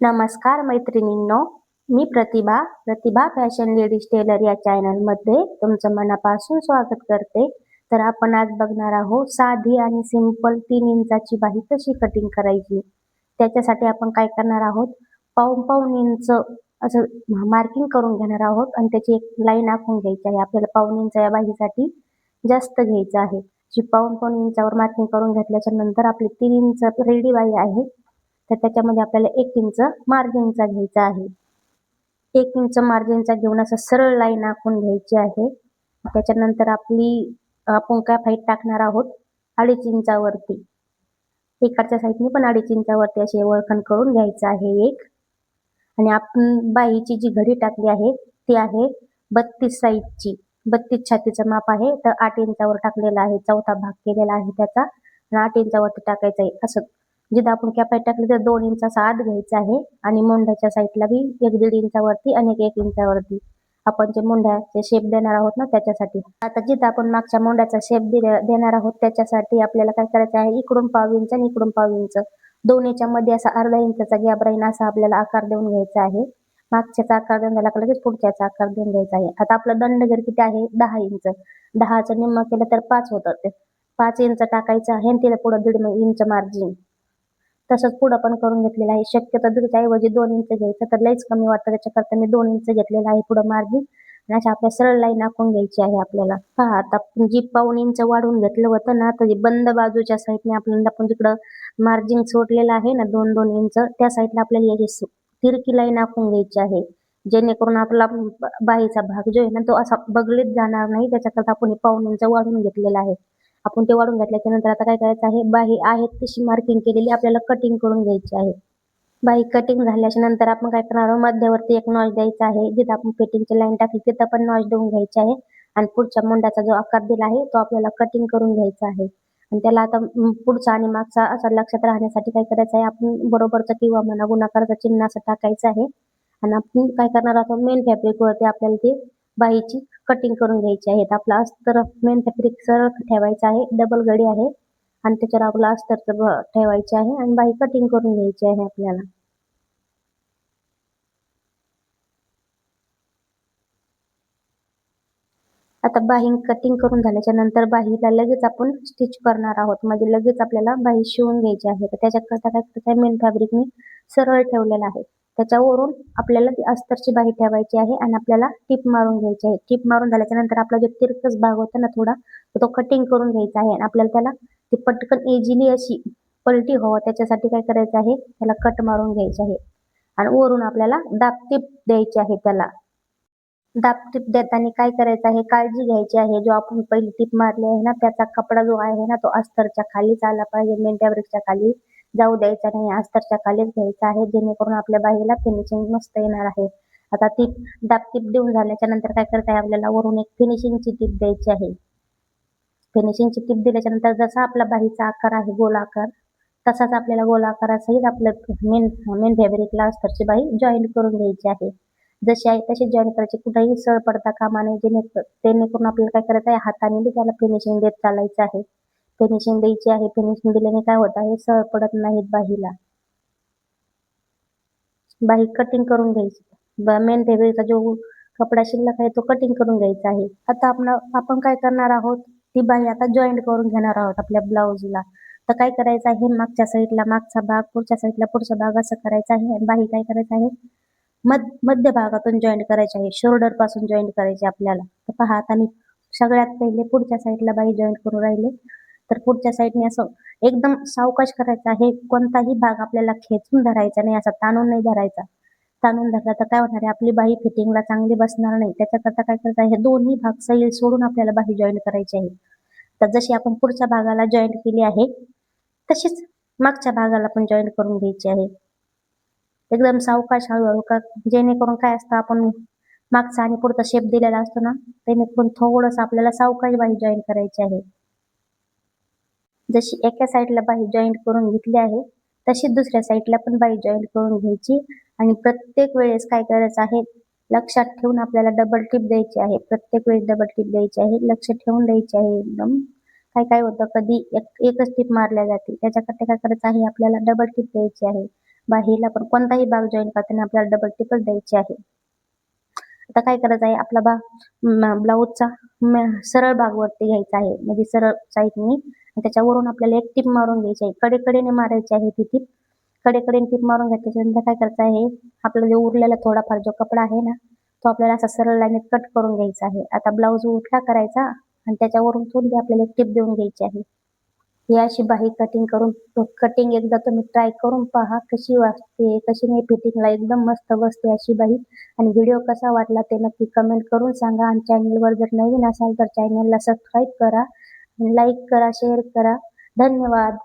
नमस्कार मैत्रिणींनो, मी प्रतिभा fashion ladies tailor या चॅनलमध्ये तुमचं मनापासून स्वागत करते. तर आपण आज बघणार आहोत साधी आणि सिंपल 3 इंचाची बाही कशी कटिंग करायची. त्याच्यासाठी आपण काय करणार आहोत, पाऊण इंच असं मार्किंग करून घेणार आहोत आणि त्याची एक लाईन आखून घ्यायची आहे. आपल्याला पाऊण इंच या बाहीसाठी जास्त घ्यायचं आहे. जी पाऊण इंचावर मार्किंग करून घेतल्याच्या नंतर आपली 3 इंच रेडी बाही आहे, तर त्याच्यामध्ये आपल्याला 1 इंच मार्जिनचा घ्यायचा आहे. 1 इंच मार्जिनचा घेऊन असं सरळ लाईन आखून घ्यायची आहे. त्याच्यानंतर आपण काय फाईट टाकणार आहोत 2.5 इंचावरती. इकडच्या साईडने पण 2.5 इंचावरती असे वळखण करून घ्यायचं आहे एक. आणि आपण बाहीची जी घडी टाकली आहे ती आहे 32 साईजची. 32 छातीचं माप आहे, तर 8 इंचावर टाकलेला आहे. चौथा भाग केलेला आहे त्याचा आणि 8 इंचावरती टाकायचं आहे. असं जिथं आपण कॅपाईट टाकली तर 2 इंचाचा आत घ्यायचा आहे आणि मुंड्याच्या साईडला बी 1-1.5 इंचावरती आणि 1 इंचावरती आपण जे मुंड्याचे शेप देणार आहोत ना त्याच्यासाठी. आता जिथं आपण मागच्या मुंड्याचा शेप देणार आहोत त्याच्यासाठी आपल्याला काय करायचं आहे, इकडून पाव इंच आणि इकडून पाव इंच दोन्हीच्या मध्ये असा अर्धा इंचाचा गॅप राहील असा आपल्याला आकार देऊन घ्यायचा आहे. मागच्याचा आकार देऊन झाला का लगेच पुढच्याचा आकार देऊन घ्यायचा आहे. आता आपलं दंडगेर किती आहे 10 इंच. 10चं निम्म केलं तर 5 होतं. ते 5 इंच टाकायचं आहे आणि तिला पुढे 1.5 इंच मार्जिन. तसंच पुढं पण करून घेतलेलं आहे. शक्यतो दीडच्या ऐवजी 2 इंच घ्यायचं, तर लईच कमी वाटतं त्याच्याकरता मी 2 इंच घेतलेलं आहे पुढं मार्जिन. आणि अशा आपल्या सरळ लाईन आखून घ्यायची आहे आपल्याला. पहा आता जी पाऊण इंच वाढून घेतलं होतं ना, तर बंद बाजूच्या साईडने आपण तिकडं मार्जिन सोडलेलं आहे ना 2-2 इंच, त्या साईडला आपल्याला याची तिरकी लाईन आखून घ्यायची आहे. जेणेकरून आपला बाहीचा भाग जो आहे ना तो असा बगलीत जाणार नाही. त्याच्याकरता आपण पाऊण इंच वाढून घेतलेला आहे. आपण ते वाढून घेतल्याच्या नंतर आता काय करायचं आहे, बाही आहे तशी मार्किंग केलेली आपल्याला कटिंग करून घ्यायची आहे. बाही कटिंग झाल्याच्या नंतर आपण काय करणार आहोत, मध्यावरती एक नॉच द्यायचा आहे. जिथं आपण फिटिंगची लाईन टाकली तिथं पण नॉच देऊन घ्यायची आहे. आणि पुढच्या मुंड्याचा जो आकार दिला आहे तो आपल्याला कटिंग करून घ्यायचा आहे. आणि त्याला आता पुढचा आणि मागचा असं लक्षात राहण्यासाठी काय करायचं आहे, आपण बरोबरचं किंवा म्हणा गुणाकाराचं चिन्ह असं टाकायचं आहे. आणि आपण काय करणार आहोत, मेन फॅब्रिकवरती आपल्याला ते बाहीची कटिंग करून घ्यायची आहे. आपला अस्तर मेन फॅब्रिक सरळ ठेवायचं आहे, डबल घडी आहे आणि त्याच्यावर आपलं अस्तरचं ठेवायचे आहे आणि बाही कटिंग करून घ्यायची आहे आपल्याला. आता बाही कटिंग करून झाल्याच्या नंतर बाहीला लगेच आपण स्टिच करणार आहोत. म्हणजे लगेच आपल्याला बाही शिवून घ्यायची आहे. तर त्याच्याकरता काय करायचं आहे, मेन फॅब्रिक मी सरळ ठेवलेला आहे. त्याच्यावरून आपल्याला ती अस्तरची बाही ठेवायची आहे आणि आपल्याला टिप मारून घ्यायची आहे. टिप मारून झाल्याच्या नंतर आपला जो तिरकस भाग होता ना थोडा, तो कटिंग करून घ्यायचा आहे आणि आपल्याला त्याला ती पटकन इझिली अशी पलटी व्हावं त्याच्यासाठी काय करायचं आहे, त्याला कट मारून घ्यायचे आहे. आणि वरून आपल्याला दाबटीप द्यायची आहे त्याला. दाबटीप देताना काय करायचं आहे, काळजी घ्यायची आहे. जो आपण पहिली टीप मारली आहे ना त्याचा कपडा जो आहे ना तो अस्तरच्या खालीच आला पाहिजे. मेन फॅब्रिकच्या खाली जाऊ द्यायचा नाही, अस्तरच्या खालीच घ्यायचा आहे. जेणेकरून आपल्या बाहीला फिनिशिंग मस्त येणार आहे. आता ती दाबटीप देऊन झाल्याच्या नंतर काय करत आहे, आपल्याला वरून एक फिनिशिंगची टीप द्यायची आहे. फिनिशिंगची टीप दिल्याच्या नंतर जसा आपला बाहीचा आकार आहे गोलाकार, तसाच आपल्याला गोलाकारासहित आपलं मेन फॅब्रिकला अस्तरची बाही जॉईन करून घ्यायची आहे. जशी आहे तशी जॉईन करायची, कुठेही सळ पडता कामा नये. जेणेकरून आपल्याला काय करायचं आहे, हाताने बी त्याला फिनिशिंग देत चालायचं आहे. फिनिशिंग द्यायची आहे. फिनिशिंग दिल्याने काय होत आहे, सळ पडत नाहीत बाहीला. बाही कटिंग करून घ्यायची. मेन फॅब्रिकचा जो कपडा शिल्लक आहे तो कटिंग करून घ्यायचा आहे. आता आपण काय करणार आहोत, ती बाही आता जॉईंट करून घेणार आहोत आपल्या ब्लाऊजला. तर काय करायचं आहे, मागच्या साईडला मागचा भाग, पुढच्या साईडला पुढचा भाग असं करायचा आहे. आणि बाही काय करायचं आहे, मध्य भागातून जॉईंट करायचे आहे. शोल्डर पासून जॉईंट करायचे आपल्याला. तर पहा आता मी सगळ्यात पहिले पुढच्या साईडला बाही जॉईंट करून राहिले. तर पुढच्या साईडने असं एकदम सावकाश करायचं आहे. कोणताही भाग आपल्याला खेचून धरायचा नाही, असा ताणून नाही धरायचा. ताणून धरला तर काय होणार आहे, आपली बाही फिटिंगला चांगली बसणार नाही. त्याच्याकरता काय करायचं आहे, हे दोन्ही भाग सैल सोडून आपल्याला बाही जॉईंट करायची आहे. तर जशी आपण पुढच्या भागाला जॉईंट केली आहे तशीच मागच्या भागाला पण जॉईंट करून घ्यायची आहे. एकदम सावकाश हळूहळू का, जेणेकरून काय असतं, आपण मागचा आणि पुढचा शेप दिलेला असतो ना, जेणेकरून थोडंसं आपल्याला सावकाश बाही जॉईन करायची आहे. जशी एका साईडला बाही जॉईंट करून घेतली आहे तशी दुसऱ्या साईडला पण बाही जॉईंट करून घ्यायची. आणि प्रत्येक वेळेस काय करायचं आहे, लक्षात ठेवून आपल्याला डबल टिप द्यायची आहे. प्रत्येक वेळेस डबल टिप द्यायची आहे, लक्ष ठेवून द्यायची आहे एकदम. काय होतं, कधी एकच टिप मारल्या जाते, त्याच्याकरता काय करायचं आहे, आपल्याला डबल टिप द्यायची आहे. बाहीला पण कोणताही भाग जॉईन करताना आपल्याला डबल टिपल द्यायची आहे. आता काय करायचं आहे, आपला ब्लाऊजचा सरळ भाग वरती घ्यायचा आहे, म्हणजे सरळ साईडनी, त्याच्यावरून आपल्याला एक टिप मारून घ्यायची आहे. कडेकडेने मारायची आहे ती टिप. कडेकडेने टिप मारून घेतल्याच्यानंतर काय करायचं आहे, आपला जो उरलेला थोडाफार जो कपडा आहे ना, तो आपल्याला असा सरळ लाईनीत कट करून घ्यायचा आहे. आता ब्लाऊज उलटा करायचा आणि त्याच्यावरून थोडी आपल्याला एक टिप देऊन घ्यायची आहे. ही अशी बाही कटिंग एकदा तुम्ही ट्राय करून पहा कशी वाटते, कशी नाही. फिटिंगला एकदम मस्त बसते अशी बाही. आणि व्हिडिओ कसा वाटला ते नक्की कमेंट करून सांगा. आणि चॅनलवर जर नवीन असाल तर चॅनलला सबस्क्राईब करा, लाईक करा, शेअर करा. धन्यवाद.